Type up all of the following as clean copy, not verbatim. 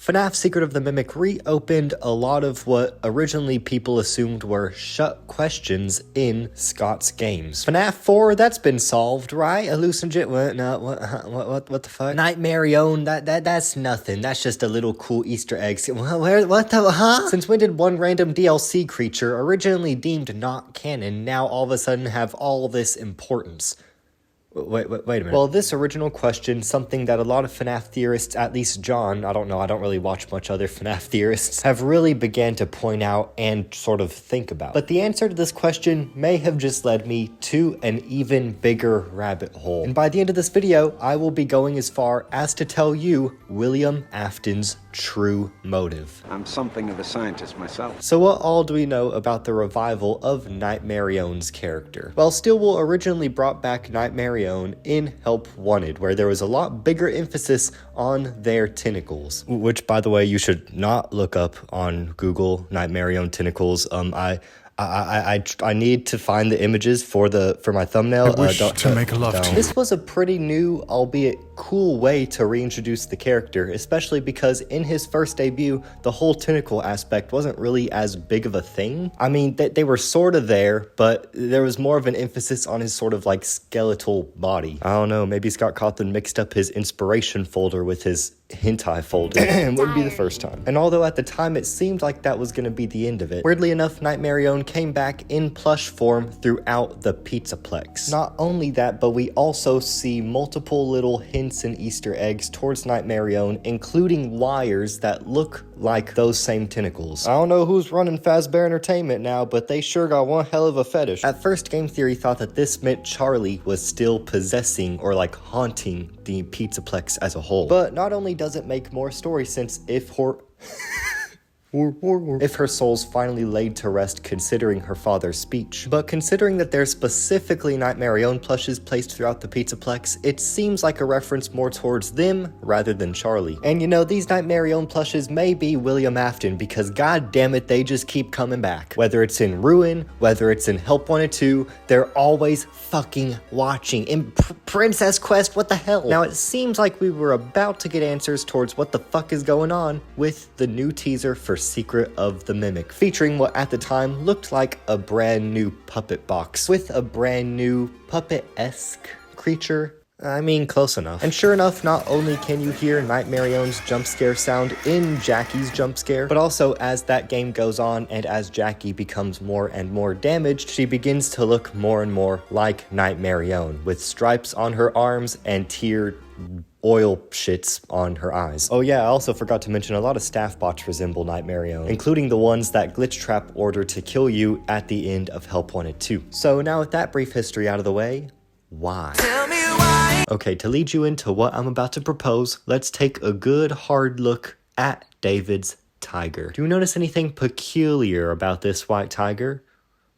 FNAF Secret of the Mimic reopened a lot of what originally people assumed were shut questions in Scott's games. FNAF 4, that's been solved, right? Hallucinogenic, what the fuck? Nightmarionne, that's nothing. That's just a little cool Easter egg. What the, huh? Since when did one random DLC creature, originally deemed not canon, now all of a sudden have all this importance? Wait a minute. Well, this original question, something that a lot of FNAF theorists, at least John, I don't know, I don't really watch much other FNAF theorists, have really began to point out and sort of think about. But the answer to this question may have just led me to an even bigger rabbit hole. And by the end of this video, I will be going as far as to tell you William Afton's true motive. I'm something of a scientist myself. So what all do we know about the revival of Nightmarionne's character? Well, Steelwool originally brought back Nightmarionne in Help Wanted, where there was a lot bigger emphasis on their tentacles, which, by the way, you should not look up on Google, Nightmarionne tentacles. I need to find the images for my thumbnail. I wish to make love to you. This was a pretty new, albeit cool way to reintroduce the character, especially because in his first debut, the whole tentacle aspect wasn't really as big of a thing. I mean, they were sort of there, but there was more of an emphasis on his sort of like skeletal body. I don't know, maybe Scott Cawthon mixed up his inspiration folder with his hentai folder. Wouldn't be the first time. And although at the time it seemed like that was going to be the end of it, weirdly enough, Nightmarionne came back in plush form throughout the Pizzaplex. Not only that, but we also see multiple little hints and Easter eggs towards Nightmarionne, including wires that look like those same tentacles. I don't know who's running Fazbear Entertainment now, but they sure got one hell of a fetish. At first, Game Theory thought that this meant Charlie was still possessing or like haunting the Pizzaplex as a whole. But not only does it make more story sense if her soul's finally laid to rest considering her father's speech. But considering that there's specifically Nightmarionne plushes placed throughout the Pizzaplex, it seems like a reference more towards them rather than Charlie. And you know, these Nightmarionne plushes may be William Afton because god damn it, they just keep coming back. Whether it's in Ruin, whether it's in Help Wanted 2, they're always fucking watching. In Princess Quest, what the hell? Now it seems like we were about to get answers towards what the fuck is going on with the new teaser for Secret of the Mimic, featuring what at the time looked like a brand new puppet box with a brand new puppet-esque creature. I mean, close enough. And sure enough, not only can you hear Nightmarionne's jump scare sound in Jackie's jump scare, but also as that game goes on and as Jackie becomes more and more damaged, she begins to look more and more like Nightmarionne, with stripes on her arms and tiered oil shits on her eyes. Oh yeah, I also forgot to mention a lot of staff bots resemble Nightmarionne, including the ones that Glitchtrap ordered to kill you at the end of Help Wanted 2. So now with that brief history out of the way, why? Tell me why! Okay, to lead you into what I'm about to propose, let's take a good hard look at David's tiger. Do you notice anything peculiar about this white tiger?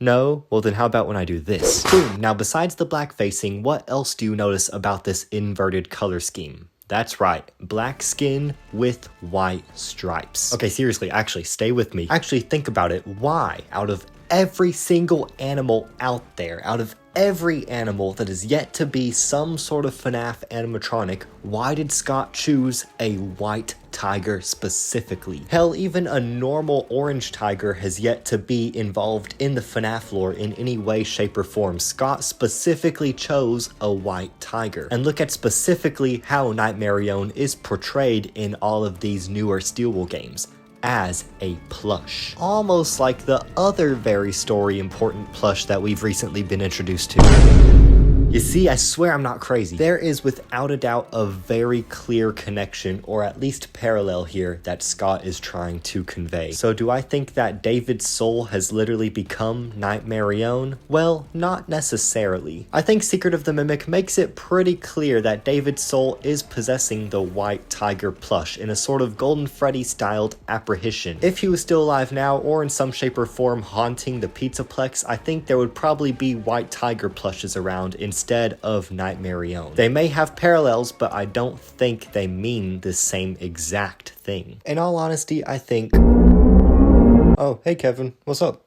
No? Well then how about when I do this? Boom! Now besides the black facing, what else do you notice about this inverted color scheme? That's right, black skin with white stripes. Okay, seriously, actually, stay with me. Actually, think about it. Why, out of every single animal out there, out of every animal that is yet to be some sort of FNAF animatronic, why did Scott choose a white tiger specifically? Hell, even a normal orange tiger has yet to be involved in the FNAF lore in any way, shape, or form. Scott specifically chose a white tiger. And look at specifically how Nightmarionne is portrayed in all of these newer Steelwool games. As a plush. Almost like the other very story important plush that we've recently been introduced to. You see, I swear I'm not crazy. There is without a doubt a very clear connection, or at least parallel here, that Scott is trying to convey. So do I think that David's soul has literally become Nightmarionne? Well, not necessarily. I think Secret of the Mimic makes it pretty clear that David's soul is possessing the white tiger plush in a sort of Golden Freddy styled apparition. If he was still alive now, or in some shape or form haunting the Pizzaplex, I think there would probably be white tiger plushes around instead of Nightmarionne. They may have parallels, but I don't think they mean the same exact thing. In all honesty, I think... Oh, hey Kevin, what's up?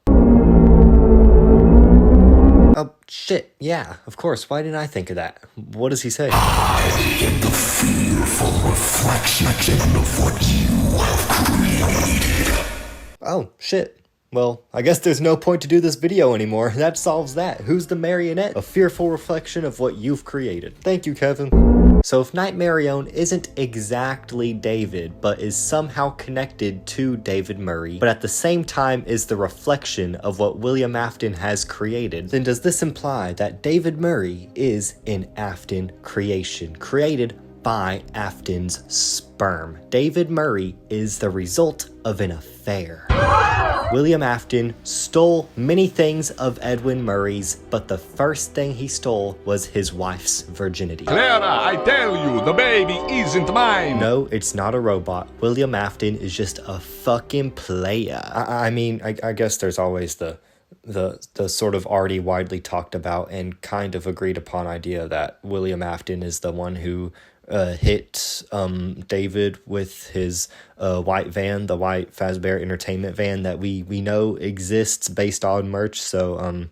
Oh, shit, yeah, of course, why didn't I think of that? What does he say? I am the fearful reflection of what you Oh, shit. Well, I guess there's no point to do this video anymore. That solves that. Who's the marionette? A fearful reflection of what you've created. Thank you, Kevin. So if Nightmarionne isn't exactly David, but is somehow connected to David Murray, but at the same time is the reflection of what William Afton has created, then does this imply that David Murray is an Afton creation, created by Afton's sperm? David Murray is the result of an affair. William Afton stole many things of Edwin Murray's, but the first thing he stole was his wife's virginity. Clara, I tell you, the baby isn't mine! No, it's not a robot. William Afton is just a fucking player. I mean, I guess there's always the sort of already widely talked about and kind of agreed upon idea that William Afton is the one who hit David with his white van, the white Fazbear Entertainment van that we know exists based on merch. So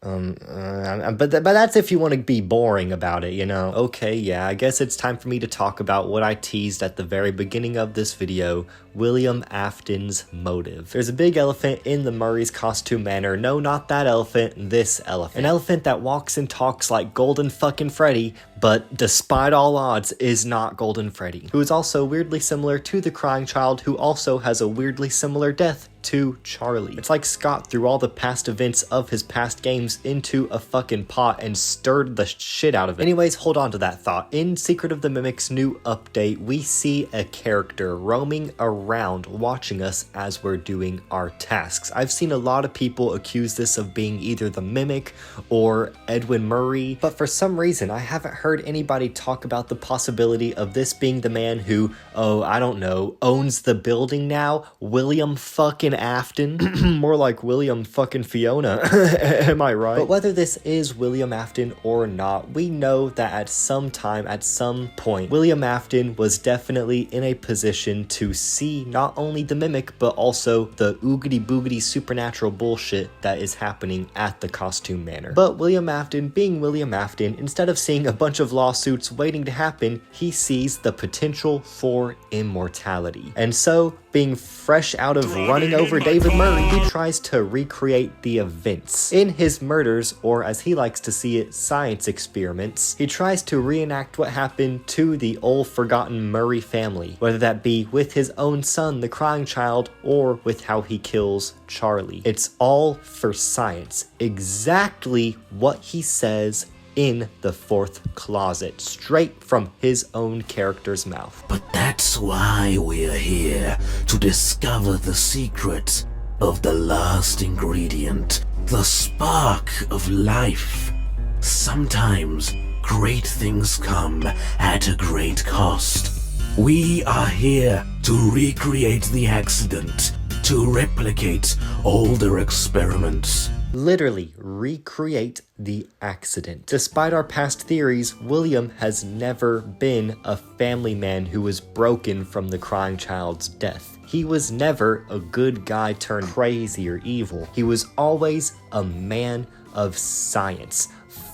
but that's if you want to be boring about it, you know. Okay, yeah, I guess it's time for me to talk about what I teased at the very beginning of this video, William Afton's motive. There's a big elephant in the Murray's costume manor. No, not that elephant, this elephant. An elephant that walks and talks like Golden fucking Freddy, but despite all odds is not Golden Freddy, who is also weirdly similar to the crying child, who also has a weirdly similar death to Charlie. It's like Scott threw all the past events of his past games into a fucking pot and stirred the shit out of it. Anyways, hold on to that thought. In Secret of the Mimic's new update, we see a character roaming around watching us as we're doing our tasks. I've seen a lot of people accuse this of being either the Mimic or Edwin Murray, but for some reason I haven't heard anybody talk about the possibility of this being the man who, oh, I don't know, owns the building now, William fucking Afton. More like William fucking Fiona. Am I right? But whether this is William Afton or not, we know that at some time, at some point, William Afton was definitely in a position to see not only the Mimic, but also the oogity boogity supernatural bullshit that is happening at the costume manor. But William Afton, being William Afton, instead of seeing a bunch of lawsuits waiting to happen, he sees the potential for immortality. And so, being fresh out of running over David Murray, he tries to recreate the events. In his murders, or as he likes to see it, science experiments, he tries to reenact what happened to the old forgotten Murray family, whether that be with his own son, the crying child, or with how he kills Charlie. It's all for science. Exactly what he says in the fourth closet, straight from his own character's mouth. But that's why we're here, to discover the secret of the last ingredient, the spark of life. Sometimes great things come at a great cost. We are here to recreate the accident, to replicate older experiments. Literally recreate the accident. Despite our past theories, William has never been a family man who was broken from the crying child's death. He was never a good guy turned crazy or evil. He was always a man of science.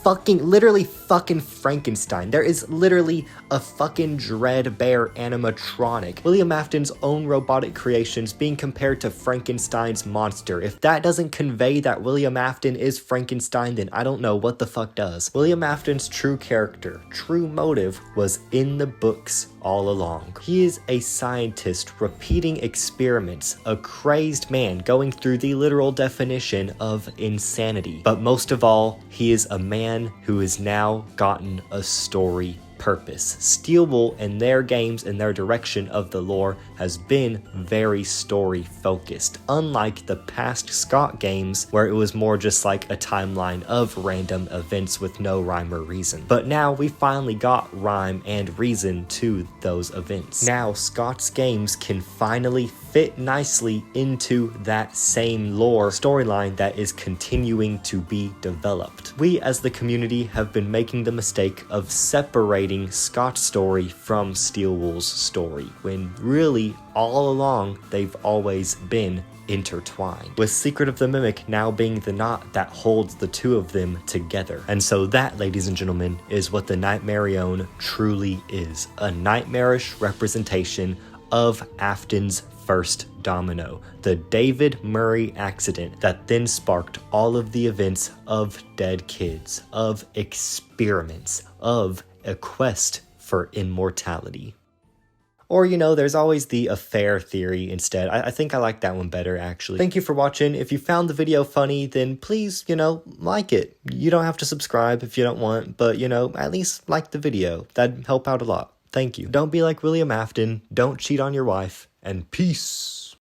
Literally fucking Frankenstein. There is literally a fucking dread bear animatronic. William Afton's own robotic creations being compared to Frankenstein's monster. If that doesn't convey that William Afton is Frankenstein, then I don't know what the fuck does. William Afton's true character, true motive, was in the books all along. He is a scientist repeating experiments, a crazed man going through the literal definition of insanity. But most of all, he is a man who has now gotten a story purpose. Steelwool and their games and their direction of the lore has been very story focused, unlike the past Scott games where it was more just like a timeline of random events with no rhyme or reason. But now we finally got rhyme and reason to those events. Now Scott's games can finally fit nicely into that same lore storyline that is continuing to be developed. We as the community have been making the mistake of separating Scott's story from Steelwool's story, when really all along they've always been intertwined, with Secret of the Mimic now being the knot that holds the two of them together. And so that, ladies and gentlemen, is what the Nightmarionne truly is, a nightmarish representation of AFTON's first domino, the David Murray accident that then sparked all of the events of Dead Kids, of Experiments, of A Quest for Immortality. Or, you know, there's always the affair theory instead. I think I like that one better, actually. Thank you for watching. If you found the video funny, then please, you know, like it. You don't have to subscribe if you don't want, but, you know, at least like the video. That'd help out a lot. Thank you. Don't be like William Afton, don't cheat on your wife, and peace.